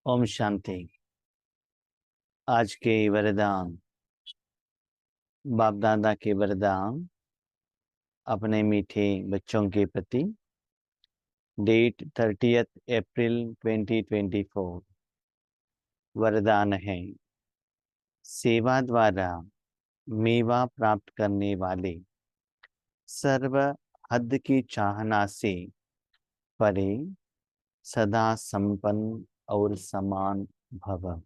ओम शांति। आज के वरदान, बाप दादा के वरदान अपने मीठे बच्चों के प्रति। डेट 30 अप्रैल 2024। वरदान है, सेवा द्वारा मेवा प्राप्त करने वाले सर्व हद की चाहना से परे सदा संपन्न और समान भव।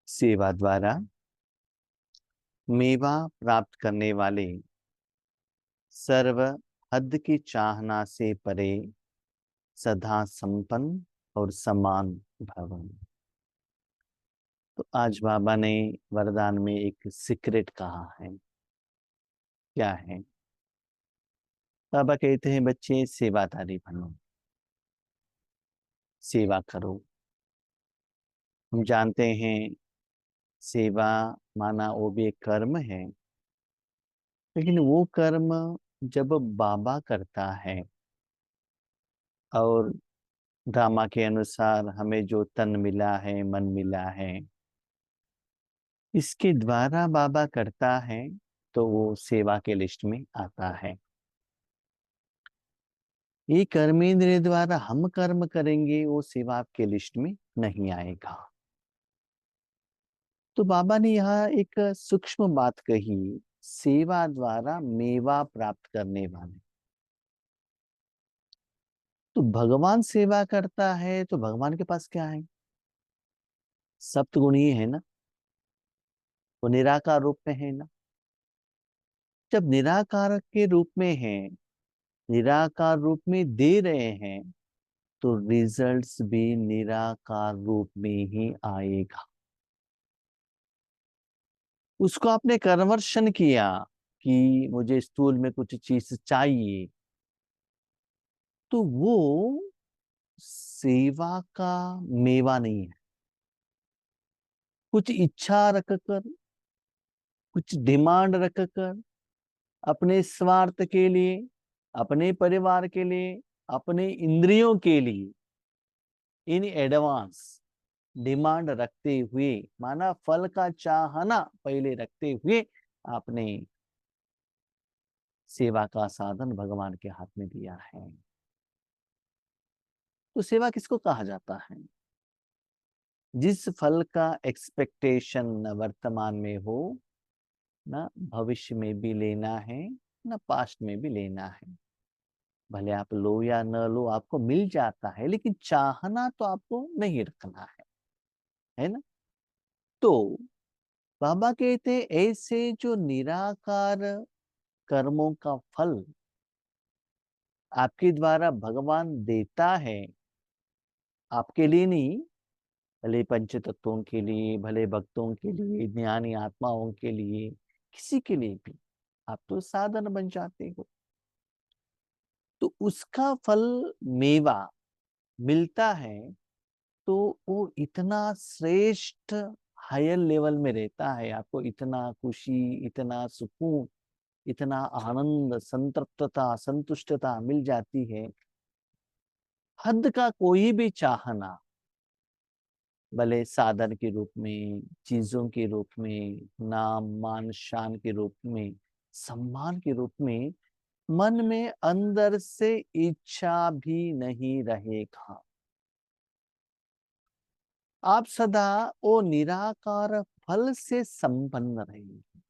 सेवा द्वारा मेवा प्राप्त करने वाले सर्व हद की चाहना से परे सदा संपन्न और समान भवन। तो आज बाबा ने वरदान में एक सीक्रेट कहा है। क्या है? बाबा कहते हैं, बच्चे सेवादारी बनो, सेवा करो। हम जानते हैं सेवा माना वो भी एक कर्म है, लेकिन वो कर्म जब बाबा करता है और ड्रामा के अनुसार हमें जो तन मिला है, मन मिला है, इसके द्वारा बाबा करता है, तो वो सेवा के लिस्ट में आता है। ये कर्मेंद्रिय द्वारा हम कर्म करेंगे, वो सेवा के लिस्ट में नहीं आएगा। तो बाबा ने यहाँ एक सूक्ष्म बात कही, सेवा द्वारा मेवा प्राप्त करने वाले। तो भगवान सेवा करता है तो भगवान के पास क्या है? सप्तगुणी है ना, वो निराकार रूप में है ना। जब निराकार के रूप में है, निराकार रूप में दे रहे हैं, तो रिजल्ट्स भी निराकार रूप में ही आएगा। उसको आपने कन्वर्शन किया कि मुझे स्थूल में कुछ चीज चाहिए, तो वो सेवा का मेवा नहीं है। कुछ इच्छा रखकर, कुछ डिमांड रखकर, अपने स्वार्थ के लिए, अपने परिवार के लिए, अपने इंद्रियों के लिए इन एडवांस डिमांड रखते हुए, माना फल का चाहना पहले रखते हुए, आपने सेवा का साधन भगवान के हाथ में दिया है। तो सेवा किसको कहा जाता है? जिस फल का एक्सपेक्टेशन न वर्तमान में हो, ना भविष्य में भी लेना है, ना पास्ट में भी लेना है। भले आप लो या न लो, आपको मिल जाता है, लेकिन चाहना तो आपको नहीं रखना है ना। तो बाबा कहते हैं, ऐसे जो निराकार कर्मों का फल आपके द्वारा भगवान देता है, आपके लिए नहीं, भले पंच तत्वों के लिए, भले भक्तों के लिए, ज्ञानी आत्माओं के लिए, किसी के लिए भी, आप तो साधन बन जाते हो। तो उसका फल मेवा मिलता है, तो वो इतना श्रेष्ठ हायर लेवल में रहता है। आपको इतना खुशी, इतना सुकून, इतना आनंद, संतृप्तता, संतुष्टता मिल जाती है। हद का कोई भी चाहना, भले साधन के रूप में, चीजों के रूप में, नाम मान शान के रूप में, सम्मान के रूप में, मन में अंदर से इच्छा भी नहीं रहेगा। आप सदा वो निराकार फल से संपन्न रहेंगे।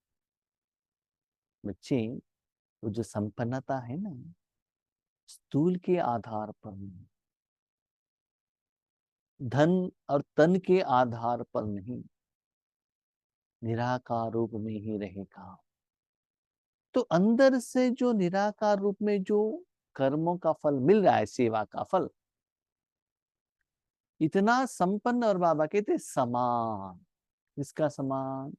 बच्चे, वो जो संपन्नता है ना, स्थूल के आधार पर नहीं, धन और तन के आधार पर नहीं, निराकार रूप में ही रहेगा। तो अंदर से जो निराकार रूप में जो कर्मों का फल मिल रहा है, सेवा का फल, इतना संपन्न, और बाबा कहते समान। इसका समान?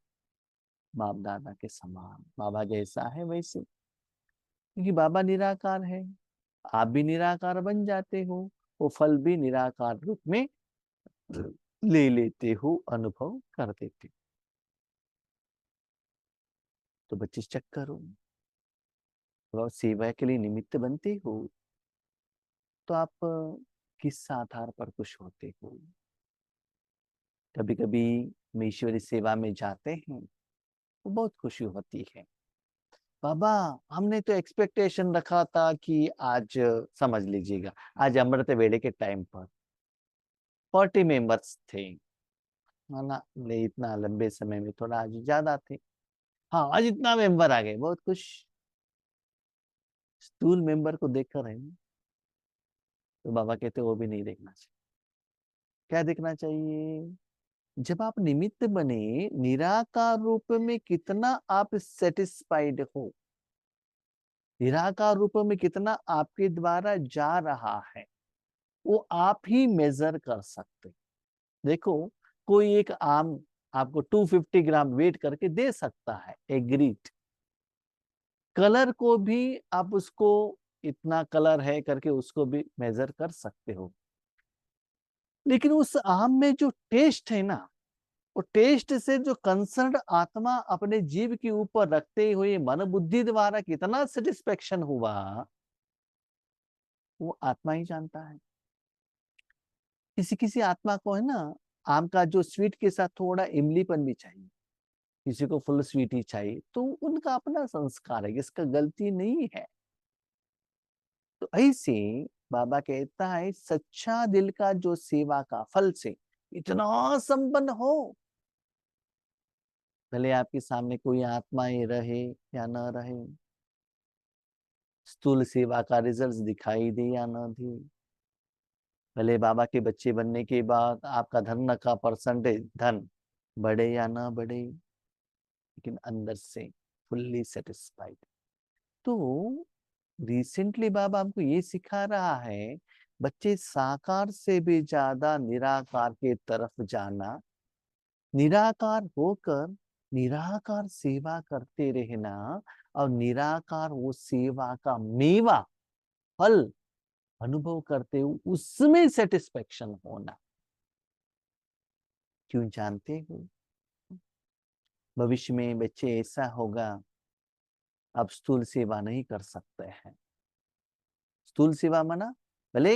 बाप दादा के समान, बाबा जैसा है वैसे। क्योंकि बाबा निराकार है, आप भी निराकार बन जाते हो, वो फल भी निराकार रूप में ले लेते हो, अनुभव कर देते हो। तो बच्चे चेक करो, तो सेवा के लिए निमित्त बनते हो, तो आप किस आधार पर खुश होते हो? कभी कभी हम ईश्वरी सेवा में जाते हैं तो बहुत खुशी होती है। बाबा, हमने तो एक्सपेक्टेशन रखा था कि आज, समझ लीजिएगा, आज अमृत वेले के टाइम पर 40 मेंबर्स थे, है ना? ले इतना लंबे समय में थोड़ा आज ज्यादा थे। हाँ, आज इतना मेंबर आ गए, बहुत खुश। स्थूल मेंबर को देखकर है ना, तो बाबा कहते वो भी नहीं देखना चाहिए। क्या देखना चाहिए? जब आप निमित्त बने, निराकार रूप में कितना आप सेटिस्फाइड हो, निराकार रूप में कितना आपके द्वारा जा रहा है, वो आप ही मेजर कर सकते। देखो, कोई एक आम आपको 250 ग्राम वेट करके दे सकता है, एग्रीड। कलर को भी आप उसको इतना कलर है करके उसको भी मेजर कर सकते हो, लेकिन उस आम में जो टेस्ट है ना, वो टेस्ट से जो कंसर्न आत्मा अपने जीव के ऊपर रखते हुए मन बुद्धि द्वारा कितना सेटिस्फेक्शन हुआ, वो आत्मा ही जानता है। किसी किसी आत्मा को है ना, आम का जो स्वीट के साथ थोड़ा इमलीपन भी चाहिए, किसी को फुल स्वीट ही चाहिए, तो उनका अपना संस्कार है, इसका गलती नहीं है। तो ऐसे बाबा कहता है, सच्चा दिल का जो सेवा का फल से इतना संपन्न हो, भले आपके सामने कोई आत्माएं रहे या न रहे, स्थूल सेवा का रिजल्ट दिखाई दे या न दे, भले बाबा के बच्चे बनने के बाद आपका धन का परसेंटेज, धन बढ़े या ना बढ़े, लेकिन अंदर से फुल्ली सेटिस्फाइड। तो रिसेंटली बाबा हमको ये सिखा रहा है, बच्चे साकार से भी ज्यादा निराकार के तरफ जाना, निराकार होकर निराकार सेवा करते रहना, और निराकार वो सेवा का मेवा, फल अनुभव करते हुए उसमें सेटिस्फेक्शन होना। क्यों जानते हो? भविष्य में बच्चे ऐसा होगा, अब स्थूल सेवा नहीं कर सकते हैं। स्थूल सेवा माना भले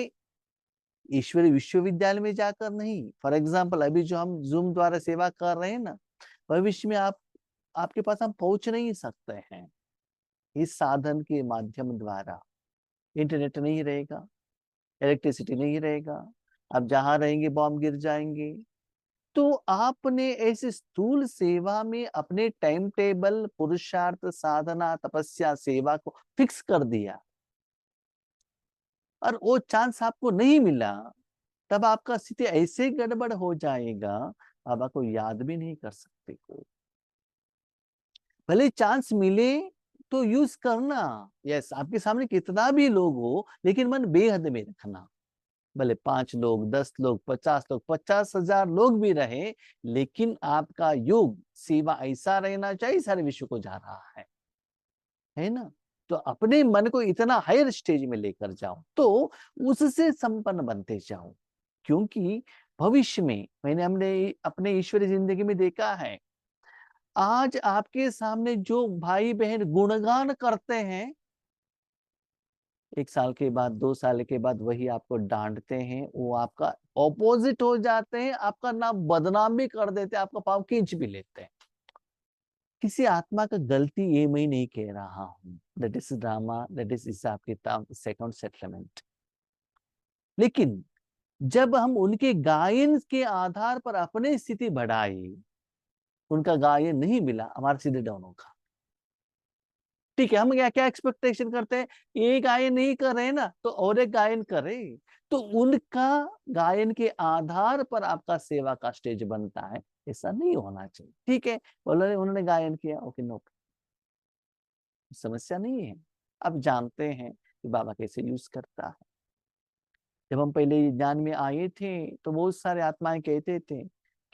ईश्वरी विश्वविद्यालय में जाकर नहीं, फॉर एग्जाम्पल अभी जो हम जूम द्वारा सेवा कर रहे हैं ना, भविष्य में आपके पास हम पहुंच नहीं सकते हैं इस साधन के माध्यम द्वारा। इंटरनेट नहीं रहेगा, इलेक्ट्रिसिटी नहीं रहेगा, आप जहां रहेंगे बॉम्ब गिर जाएंगे। तो आपने ऐसे स्थूल सेवा में अपने टाइम टेबल, पुरुषार्थ, साधना, तपस्या, सेवा को फिक्स कर दिया, और वो चांस आपको नहीं मिला, तब आपका स्थिति ऐसे गड़बड़ हो जाएगा, बाबा को याद भी नहीं कर सकते कोई। भले चांस मिले तो यूज करना। यस, आपके सामने कितना भी लोग हो, लेकिन मन बेहद में रखना। भले 5 लोग, 10 लोग, 50 लोग, 50,000 लोग भी रहे, लेकिन आपका योग सेवा ऐसा रहना चाहिए सारे विश्व को जा रहा है ना? तो अपने मन को इतना हायर स्टेज में लेकर जाओ, तो उससे संपन्न बनते जाओ। क्योंकि भविष्य में हमने अपने ईश्वरी जिंदगी में देखा है, आज आपके सामने जो भाई बहन गुणगान करते हैं, 1 साल के बाद, 2 साल के बाद वही आपको डांटते हैं, वो आपका ऑपोजिट हो जाते हैं, आपका नाम बदनाम भी कर देते हैं, आपका पाँव खींच भी लेते हैं। किसी आत्मा का गलती ये मैं नहीं कह रहा हूं, that is drama, that is हिसाब किताब, सेकंड सेटलमेंट। लेकिन जब हम उनके गायन के आधार पर अपनी स्थिति बढ़ाई, उनका गायन नहीं मिला, हमारा सीधे डाउन होगा। ठीक है, हम क्या क्या एक्सपेक्टेशन करते हैं, ये गायन नहीं कर रहे हैं ना, तो और एक गायन करे। तो उनका गायन के आधार पर आपका सेवा का स्टेज बनता है, ऐसा नहीं होना चाहिए। ठीक है, बोले उन्होंने गायन किया, ओके, नो, समस्या नहीं है। अब जानते हैं कि बाबा कैसे यूज करता है। जब हम पहले ज्ञान में आए थे, तो बहुत सारे आत्माएं कहते थे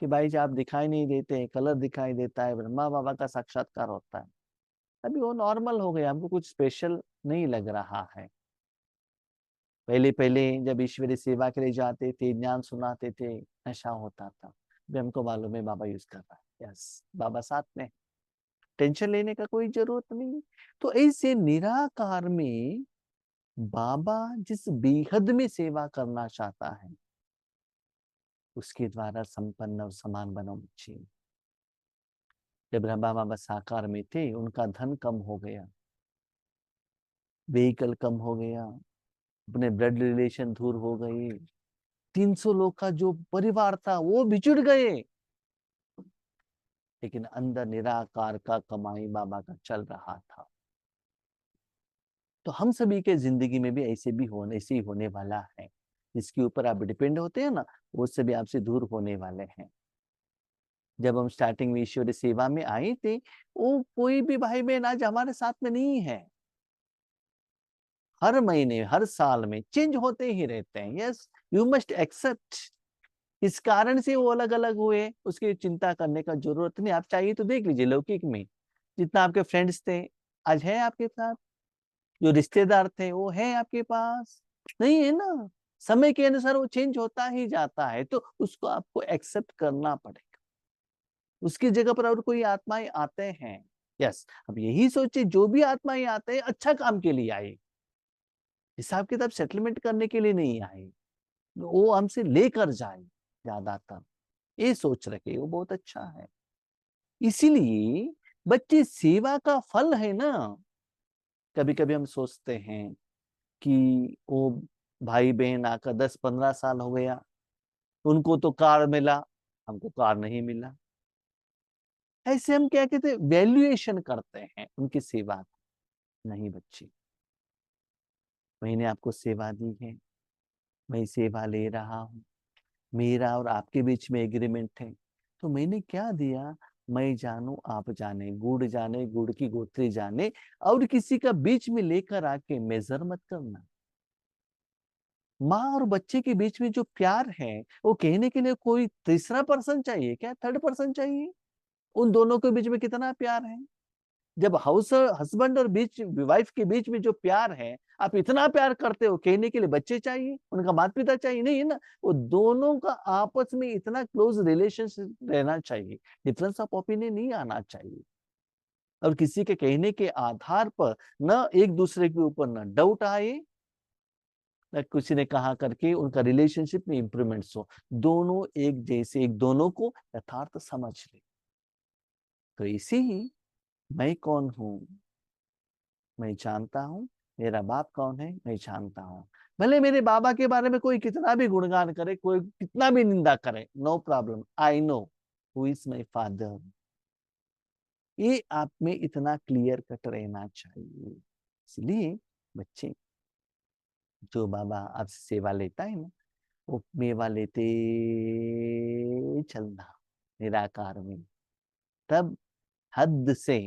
कि भाई जी आप दिखाई नहीं देते, कलर दिखाई देता है, ब्रह्मा बाबा का साक्षात्कार होता है। अभी वो नॉर्मल हो गया, हमको कुछ स्पेशल नहीं लग रहा है। पहले पहले जब ईश्वरी सेवा के लिए जाते थे, ज्ञान सुनाते थे, नशा होता था। अभी हमको मालूम है बाबा यूज कर रहा है। यस, बाबा साथ में, टेंशन लेने का कोई जरूरत नहीं। तो ऐसे निराकार में बाबा जिस बेहद में सेवा करना चाहता है उसके द्वारा संपन्न और समान बनो बच्चे। जब ब्रह्मा बाबा साकार में थे उनका धन कम हो गया, व्हीकल कम हो गया, अपने ब्लड रिलेशन दूर हो गए, 300 लोग का जो परिवार था वो बिछुड़ गए, लेकिन अंदर निराकार का कमाई बाबा का चल रहा था। तो हम सभी के जिंदगी में भी ऐसे ही होने वाला है। जिसके ऊपर आप डिपेंड होते हैं ना, वो सभी आपसे दूर होने वाले हैं। जब हम स्टार्टिंग में ईश्वरीय सेवा में आए थे, वो कोई भी भाई बहन आज हमारे साथ में नहीं है। हर महीने हर साल में चेंज होते ही रहते हैं। Yes, you must accept. इस कारण से वो अलग अलग हुए, उसकी चिंता करने का जरूरत नहीं। आप चाहिए तो देख लीजिए लौकिक में जितना आपके फ्रेंड्स थे आज है आपके साथ, जो रिश्तेदार थे वो है आपके पास, नहीं है ना। समय के अनुसार वो चेंज होता ही जाता है, तो उसको आपको एक्सेप्ट करना पड़ेगा। उसकी जगह पर और कोई आत्माएं आते हैं। यस, अब यही सोचिए जो भी आत्माएं आते हैं अच्छा काम के लिए आए, हिसाब किताब सेटलमेंट करने के लिए नहीं आए, वो हमसे लेकर जाए ज्यादातर, ये सोच रखे, वो बहुत अच्छा है। इसीलिए बच्चे सेवा का फल है ना। कभी कभी हम सोचते हैं कि वो भाई बहन आकर 10-15 साल हो गया, उनको तो कार मिला, हमको कार नहीं मिला। ऐसे हम क्या कहते हैं, वैल्यूएशन करते हैं उनकी सेवा की। नहीं बच्चे, मैंने आपको सेवा दी है, मैं सेवा ले रहा हूँ, मेरा और आपके बीच में एग्रीमेंट है, तो मैंने क्या दिया, मैं जानू आप जाने, गुड़ की गोत्री जाने, और किसी का बीच में लेकर आके मेजर मत करना। माँ और बच्चे के बीच में जो प्यार है वो कहने के लिए कोई तीसरा पर्सन चाहिए क्या, थर्ड पर्सन चाहिए? उन दोनों के बीच में कितना प्यार है। जब हाउस हस्बैंड और बीच वाइफ के बीच में जो प्यार है, आप इतना प्यार करते हो, कहने के लिए बच्चे चाहिए, उनका माता पिता चाहिए नहीं है ना। वो दोनों का आपस में इतना क्लोज रिलेशनशिप रहना चाहिए, डिफरेंस ऑफ ओपिनियन नहीं आना चाहिए। और किसी के कहने के आधार पर न एक दूसरे के ऊपर न डाउट आए, न किसी ने कहा करके उनका रिलेशनशिप में इंप्रूवमेंट्स हो, दोनों एक जैसे, एक दोनों को यथार्थ समझ ले। तो इसी ही मैं कौन हूं, मैं जानता हूँ। मेरा बाप कौन है, मैं जानता हूँ। भले मेरे बाबा के बारे में कोई कितना भी गुणगान करे, कोई कितना भी निंदा करे, no problem, I know who is my father. ये आप में इतना क्लियर कट रहना चाहिए। इसलिए बच्चे, जो बाबा आपसे सेवा लेता है ना, वो मेवा लेते चलना निराकार में। तब हद से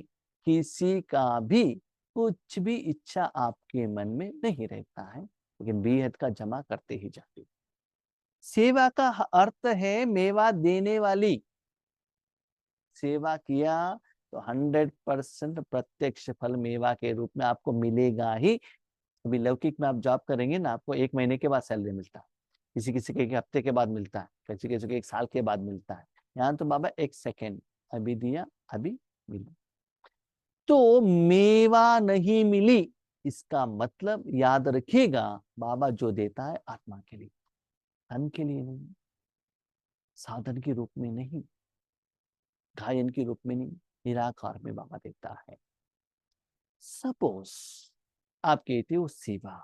किसी का भी कुछ भी इच्छा आपके मन में नहीं रहता है, लेकिन बेहद का जमा करते ही जाते। सेवा का अर्थ है मेवा देने वाली। सेवा किया तो 100% प्रत्यक्ष फल मेवा के रूप में आपको मिलेगा ही। अभी लौकिक में आप जॉब करेंगे ना, आपको 1 महीने के बाद सैलरी मिलता है, किसी किसी के 1 हफ्ते के बाद मिलता है, किसी किसी के 1 साल के बाद मिलता है। यहाँ तो बाबा 1 सेकेंड, अभी दिया अभी मिला। तो मेवा नहीं मिली, इसका मतलब याद रखिएगा, बाबा जो देता है आत्मा के लिए, धन के लिए नहीं, साधन के रूप में नहीं, गायन के रूप में नहीं, निराकार में बाबा देता है। सपोज आप कहते हो सेवा,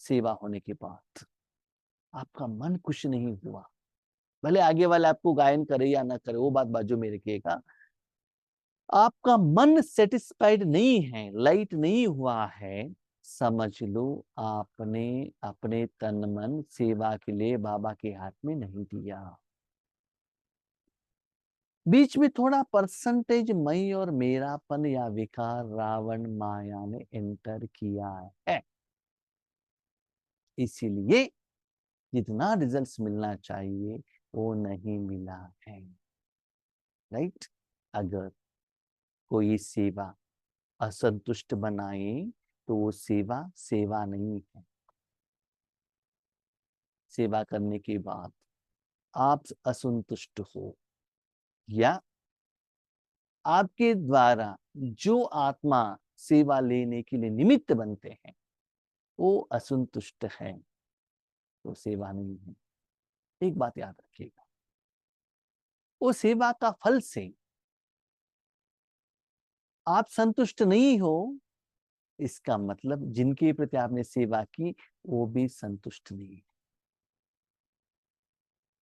सेवा होने के बाद आपका मन खुश नहीं हुआ, भले आगे वाले आपको गायन करे या ना करे, वो बात बाजू में रखिएगा, आपका मन सेटिस्फाइड नहीं है, लाइट नहीं हुआ है, समझ लो आपने अपने तन मन सेवा के लिए बाबा के हाथ में नहीं दिया। बीच में थोड़ा परसेंटेज मैं और मेरापन या विकार रावण माया ने एंटर किया है, इसीलिए जितना रिजल्ट्स मिलना चाहिए वो नहीं मिला है। राइट? अगर कोई सेवा असंतुष्ट बनाए तो वो सेवा सेवा नहीं है। सेवा करने के बाद आप असंतुष्ट हो, या आपके द्वारा जो आत्मा सेवा लेने के लिए निमित्त बनते हैं वो असंतुष्ट है तो सेवा नहीं है। एक बात याद रखिएगा, वो सेवा का फल से आप संतुष्ट नहीं हो, इसका मतलब जिनके प्रति आपने सेवा की वो भी संतुष्ट नहीं है।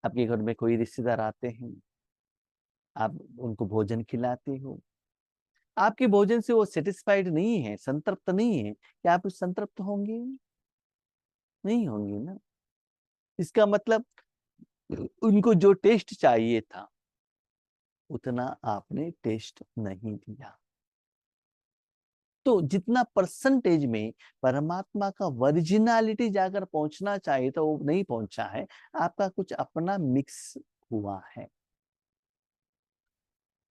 आपके घर में कोई रिश्तेदार आते हैं, आप उनको भोजन खिलाते हो, आपके भोजन से वो सेटिस्फाइड नहीं है, संतृप्त नहीं है, क्या आप संतृप्त होंगे? नहीं होंगे ना। इसका मतलब उनको जो टेस्ट चाहिए था उतना आपने टेस्ट नहीं दिया। तो जितना परसेंटेज में परमात्मा का ओरिजिनलिटी जाकर पहुंचना चाहिए तो वो नहीं पहुंचा है, आपका कुछ अपना मिक्स हुआ है।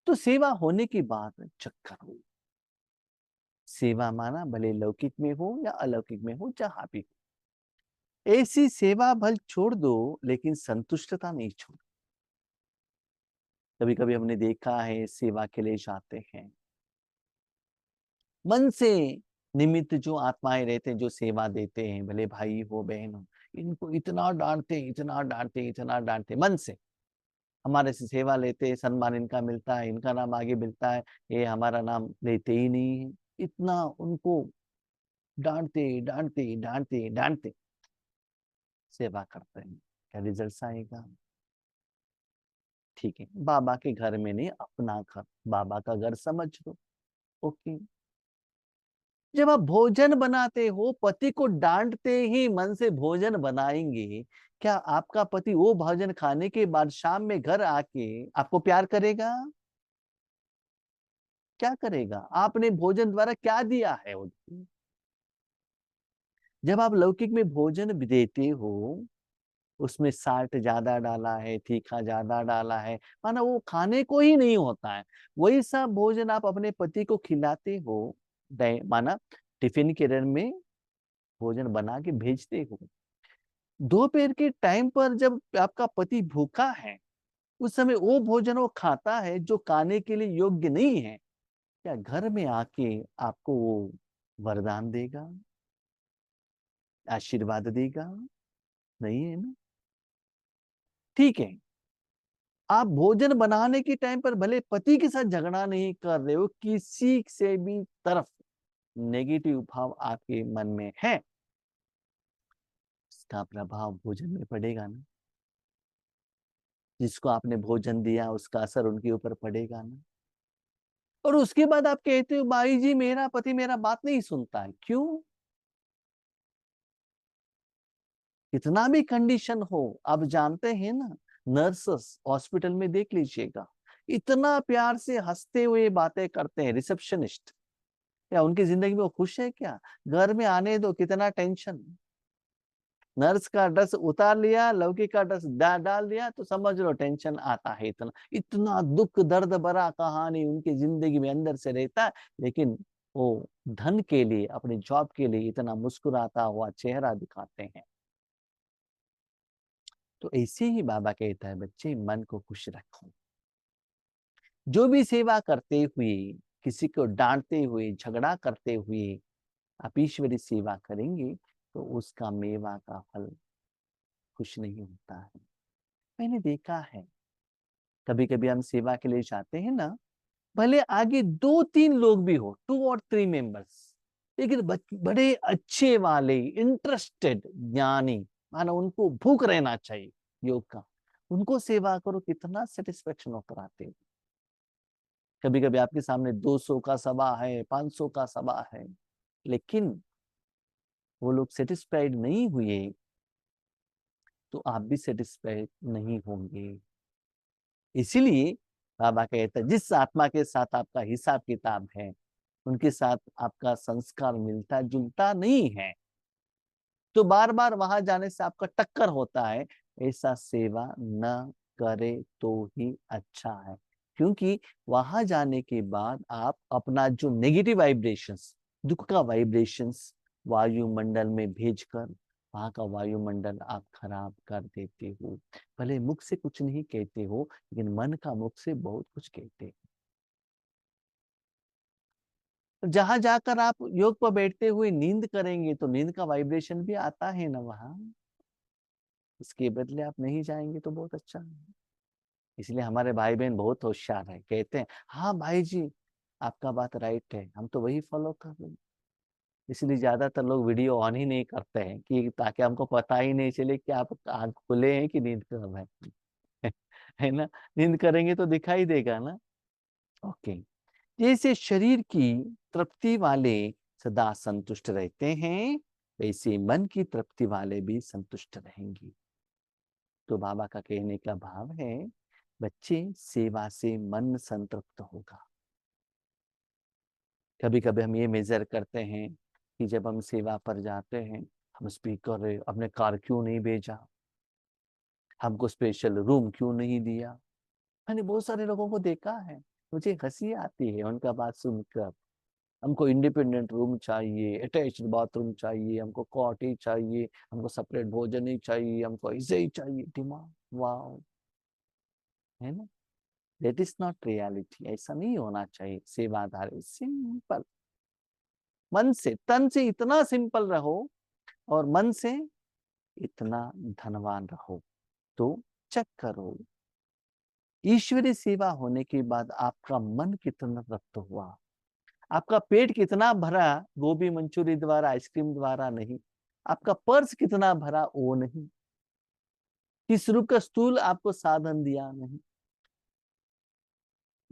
तो सेवा होने के बाद चक्कर हो, सेवा माना भले लौकिक में हो या अलौकिक में हो, जहां भी हो, ऐसी सेवा भल छोड़ दो लेकिन संतुष्टता नहीं छोड़। कभी कभी हमने देखा है सेवा के लिए जाते हैं, मन से निमित्त जो आत्माएं रहते हैं जो सेवा देते हैं, भले भाई हो बहन हो, इनको इतना डांटते इतना डांटते इतना डांटते, मन से हमारे से सेवा लेते, सम्मान इनका मिलता है, इनका नाम आगे मिलता है, ये हमारा नाम लेते ही नहीं है, इतना उनको डांटते डांटते डांटते डांटते सेवा करते हैं। क्या रिजल्ट आएगा? ठीक है, बाबा के घर में नहीं, अपना घर बाबा का घर समझ लो। ओके, जब आप भोजन बनाते हो, पति को डांटते ही मन से भोजन बनाएंगे, क्या आपका पति वो भोजन खाने के बाद शाम में घर आके आपको प्यार करेगा? क्या करेगा? आपने भोजन द्वारा क्या दिया है उनको? जब आप लौकिक में भोजन भी देते हो, उसमें साल्ट ज्यादा डाला है, तीखा ज्यादा डाला है, माना वो खाने को ही नहीं होता है। वही सब भोजन आप अपने पति को खिलाते हो, माना टिफिन के रन में भोजन बना के भेजते हो, दोपहर के टाइम पर जब आपका पति भूखा है, उस समय वो भोजन वो खाता है जो खाने के लिए योग्य नहीं है, क्या घर में आके आपको वो वरदान देगा, आशीर्वाद देगा? नहीं है ना। ठीक है, आप भोजन बनाने के टाइम पर भले पति के साथ झगड़ा नहीं कर रहे हो, किसी से भी तरफ नेगेटिव भाव आपके मन में है, इसका प्रभाव भोजन में पड़ेगा ना। जिसको आपने भोजन दिया उसका असर उनके ऊपर पड़ेगा ना। और उसके बाद आप कहते हो भाई जी मेरा पति मेरा बात नहीं सुनता है, क्यों? कितना भी कंडीशन हो, आप जानते हैं ना, नर्सेस हॉस्पिटल में देख लीजिएगा, इतना प्यार से हंसते हुए बातें करते हैं रिसेप्शनिस्ट, या उनकी जिंदगी में वो खुश है क्या? घर में आने दो, कितना टेंशन। नर्स का ड्रेस उतार लिया, लौकी का ड्रेस डाल दिया तो समझ लो टेंशन आता है। इतना इतना दुख दर्द भरा कहानी उनकी जिंदगी में अंदर से रहता है, लेकिन वो धन के लिए, अपने जॉब के लिए इतना मुस्कुराता हुआ चेहरा दिखाते हैं। तो ऐसे ही बाबा कहता है बच्चे मन को खुश रखो। जो भी सेवा करते हुए, किसी को डांटते हुए, झगड़ा करते हुए आप ईश्वरी सेवा करेंगे तो उसका मेवा का फल खुश नहीं होता है। मैंने देखा है, कभी कभी हम सेवा के लिए जाते हैं ना, भले आगे 2-3 लोग भी हो, 2 और 3 मेंबर्स, लेकिन बड़े अच्छे वाले इंटरेस्टेड ज्ञानी, मानो उनको भूख रहना चाहिए योग का, उनको सेवा करो, कितना सेटिस्फेक्शन होकर आते हैं। कभी कभी आपके सामने 200 का सभा है, 500 का सभा है, लेकिन वो लोग सेटिस्फाइड नहीं हुए तो आप भी सेटिस्फाइड नहीं होंगे। इसीलिए बाबा कहते हैं जिस आत्मा के साथ आपका हिसाब किताब है, उनके साथ आपका संस्कार मिलता जुलता नहीं है, तो बार बार वहां जाने से आपका टक्कर होता है, ऐसा सेवा न करे तो ही अच्छा है। क्योंकि वहां जाने के बाद आप अपना जो नेगेटिव वाइब्रेशंस, दुख का वाइब्रेशंस वायुमंडल में भेजकर वहां का वायुमंडल आप खराब कर देते हो। भले मुख से कुछ नहीं कहते हो, लेकिन मन का मुख से बहुत कुछ कहते हो। जहां जाकर आप योग पर बैठते हुए नींद करेंगे तो नींद का वाइब्रेशन भी आता है ना वहां, इसके बदले आप नहीं जाएंगे तो बहुत अच्छा है। इसलिए हमारे भाई बहन बहुत होशियार है, कहते हैं हाँ भाई जी आपका बात राइट है, हम तो वही फॉलो कर रहे हैं। इसलिए ज्यादातर लोग वीडियो ऑन ही नहीं करते हैं कि ताकि हमको पता ही नहीं चले कि आप आंख खुले हैं कि नींद कर रहे हैं। है ना, नींद करेंगे तो दिखाई देगा ना। ओके, जैसे शरीर की तृप्ति वाले सदा संतुष्ट रहते हैं, वैसे मन की तृप्ति वाले भी संतुष्ट रहेंगे। तो बाबा का कहने का भाव है, बच्चे सेवा से मन संतृप्त होगा। कभी कभी हम ये मेजर करते हैं कि जब हम सेवा पर जाते हैं, हम स्पीकर अपने कार क्यों नहीं भेजा, हमको स्पेशल रूम क्यों नहीं दिया। मैंने बहुत सारे लोगों को देखा है, मुझे हंसी आती है उनका बात सुनकर। हमको इंडिपेंडेंट रूम चाहिए, अटैच्ड बाथरूम चाहिए, हमको कॉट ही चाहिए, हमको सेपरेट भोजन ही चाहिए, हमको ऐसे ही चाहिए, डिमांड। वाह, है ना, दैट इज नॉट रियलिटी। ऐसा नहीं होना चाहिए। सेवादारी सिंपल, मन से तन से इतना सिंपल रहो और मन से इतना धनवान रहो, तो चेक करो ईश्वरीय सेवा होने के बाद आपका मन कितना तृप्त हुआ, आपका पेट कितना भरा, गोभी मंचूरी द्वारा, आइसक्रीम द्वारा नहीं, आपका पर्स कितना भरा वो नहीं, किस रूप का स्टूल आपको साधन दिया नहीं,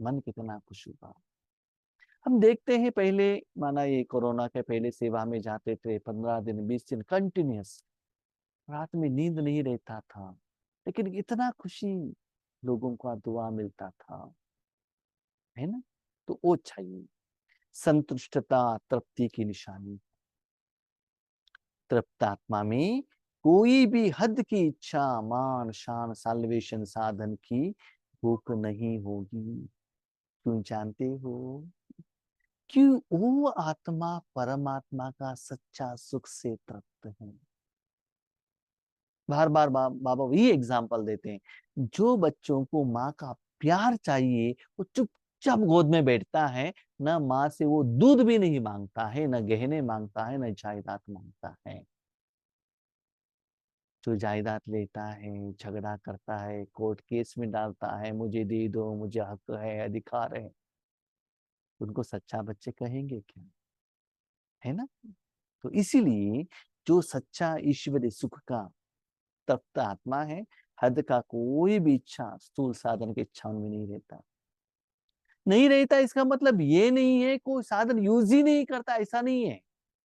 मन कितना खुश हुआ। हम देखते हैं पहले, माना ये कोरोना के पहले सेवा में जाते थे 15 दिन 20 दिन कंटिन्यूस, रात में नींद नहीं रहता था, लेकिन इतना खुशी, लोगों का दुआ मिलता था, है ना। तो वो चाहिए, संतुष्टता तृप्ति की निशानी। तृप्त आत्मा में कोई भी हद की इच्छा, मान शान साल्वेशन साधन की भूख नहीं होगी। क्यों जानते हो, क्यों वो आत्मा परमात्मा का सच्चा सुख से तृप्त है। बार बार बाबा वही एग्जाम्पल देते हैं, जो बच्चों को माँ का प्यार चाहिए वो चुपचाप गोद में बैठता है, न माँ से वो दूध भी नहीं मांगता है, न गहने मांगता है, न जायदाद मांगता है। जो जायदाद लेता है, झगड़ा करता है, कोर्ट केस में डालता है, मुझे दे दो, मुझे हक है, अधिकार है, उनको सच्चा बच्चे कहेंगे क्या, है ना। तो इसीलिए जो सच्चा ईश्वरीय सुख का तप्त आत्मा है, हद का कोई भी इच्छा, स्थूल साधन की इच्छा उनमें नहीं रहता। नहीं रहता इसका मतलब ये नहीं है कोई साधन यूज ही नहीं करता, ऐसा नहीं है।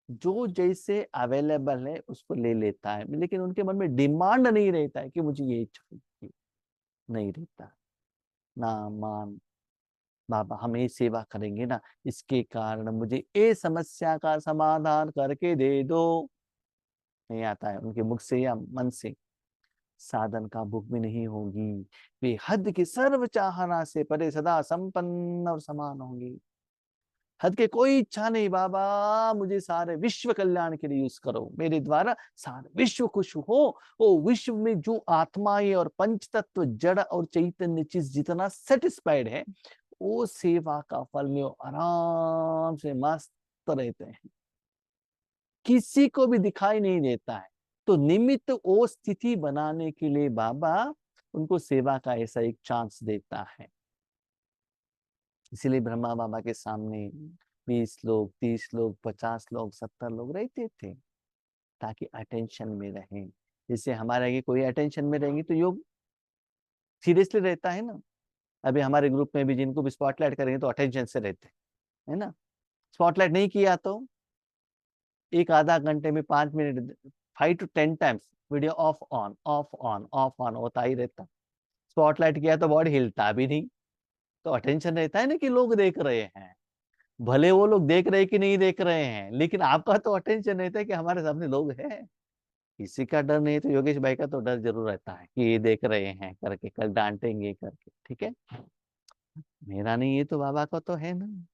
जो जैसे अवेलेबल है उसको ले लेता है, लेकिन उनके मन में डिमांड नहीं रहता है कि मुझे ये चाहिए, नहीं रहता। ना मान, बाबा हम ये सेवा करेंगे ना, इसके कारण मुझे ये समस्या का समाधान करके दे दो, नहीं आता है उनके मुख से या मन से। साधन का भूख भी नहीं होगी, वे हद की सर्व चाहना से परे सदा संपन्न और समान होंगी। हद के कोई इच्छा नहीं, बाबा मुझे सारे विश्व कल्याण के लिए यूज करो, मेरे द्वारा सारे विश्व खुश हो। वो विश्व में जो आत्माएं और पंच तत्व जड़ और चैतन्य चीज जितना सेटिस्फाइड है, वो सेवा का फल में वो आराम से मस्त रहते हैं, किसी को भी दिखाई नहीं देता है। तो निमित्त वो स्थिति बनाने के लिए बाबा उनको सेवा का ऐसा एक चांस देता है। इसीलिए ब्रह्मा बाबा के सामने 20 लोग 30 लोग 50 लोग 70 लोग रहते थे, ताकि अटेंशन में रहें। जैसे हमारे आगे कोई अटेंशन में रहेंगे तो योग सीरियसली रहता है ना। अभी हमारे ग्रुप में भी जिनको भी स्पॉटलाइट करेंगे तो अटेंशन से रहते हैं, है ना। स्पॉटलाइट नहीं किया तो एक आधा घंटे में 5 minute 5 to 10 times video of on off on off on होता ही रहता। स्पॉटलाइट किया तो बॉडी हिलता भी नहीं, तो अटेंशन रहता है ना कि लोग देख रहे हैं। भले वो लोग देख रहे हैं कि नहीं देख रहे हैं, लेकिन आपका तो अटेंशन रहता है कि हमारे सामने लोग हैं। किसी का डर नहीं तो योगेश भाई का तो डर जरूर रहता है कि ये देख रहे हैं करके, कल डांटेंगे करके, ठीक है। मेरा नहीं, ये तो बाबा का तो है ना।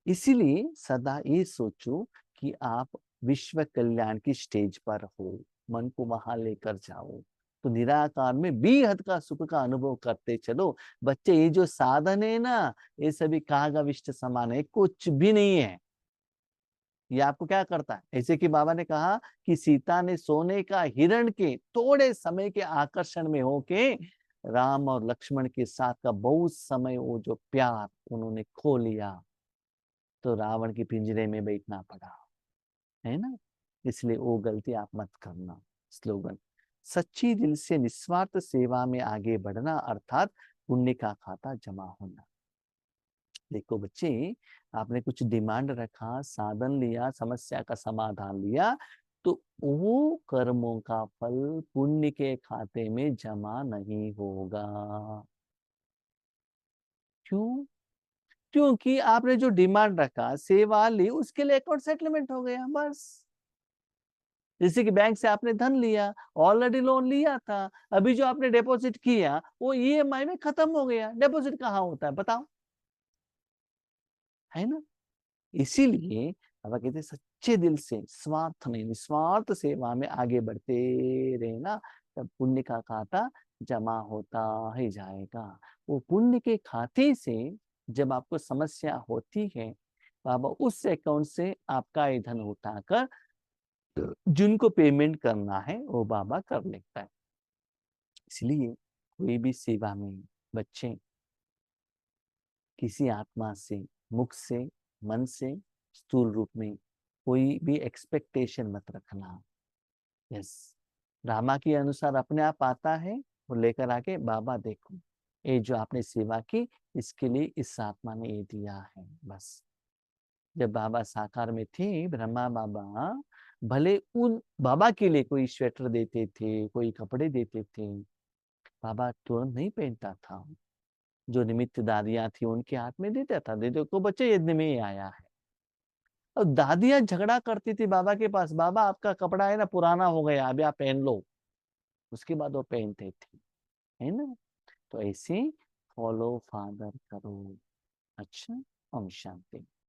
इसीलिए सदा ये सोचो कि आप विश्व कल्याण की स्टेज पर हो, मन को वहां लेकर जाओ, तो निराकार में बेहद का सुख का अनुभव करते चलो। बच्चे, ये जो साधन है ना, ये सभी कागाविष्ट समान है, कुछ भी नहीं है। ये आपको क्या करता है? ऐसे कि बाबा ने कहा कि सीता ने सोने का हिरण के थोड़े समय के आकर्षण में होके राम और लक्ष्मण के साथ का बहुत समय वो जो प्यार उन्होंने खो लिया, तो रावण के पिंजरे में बैठना पड़ा, है ना। इसलिए वो गलती आप मत करना। स्लोगन, सच्ची दिल से निस्वार्थ सेवा में आगे बढ़ना अर्थात पुण्य का खाता जमा होना। देखो बच्चे, आपने कुछ डिमांड रखा, साधन लिया, समस्या का समाधान लिया, तो वो कर्मों का फल पुण्य के खाते में जमा नहीं होगा। क्यों? क्योंकि आपने जो डिमांड रखा, सेवा ली, उसके लिए अकाउंट सेटलमेंट हो गया, बस। जैसे कि बैंक से आपने धन लिया, ऑलरेडी लोन लिया था, अभी जो आपने डिपॉजिट किया वो ईएमआई में खत्म हो गया। डिपॉजिट कहाँ होता है बताओ, है ना। इसीलिए बाबा कहते सच्चे दिल से, स्वार्थ नहीं, निस्वार्थ सेवा में आगे बढ़ते रहना, तब पुण्य का खाता जमा होता ही जाएगा। वो पुण्य के खाते से जब आपको समस्या होती है, बाबा उस अकाउंट से आपका ये धन उठाकर जिनको पेमेंट करना है वो बाबा कर लेता है। इसलिए कोई भी सेवा में बच्चे किसी आत्मा से, मुख से, मन से, स्थूल रूप में कोई भी एक्सपेक्टेशन मत रखना। यस, रामा के अनुसार अपने आप आता है और लेकर आके बाबा देखो ये जो आपने सेवा की, इसके लिए इस आत्मा ने ये दिया है, बस। जब बाबा साकार में थे, ब्रह्मा बाबा भले उन बाबा के लिए कोई स्वेटर देते थे, कोई कपड़े देते थे, बाबा तुरंत नहीं पहनता था। जो निमित्त दादियां थी उनके हाथ में देता था, दे दो को बच्चे यज्ञ में ही आया है। और दादियां झगड़ा करती थी बाबा के पास, बाबा आपका कपड़ा है ना पुराना हो गया, अभी आप पहन लो। उसके बाद वो पहनते थे, है ना। तो ऐसे फॉलो फादर करो। अच्छा, ओम शांति।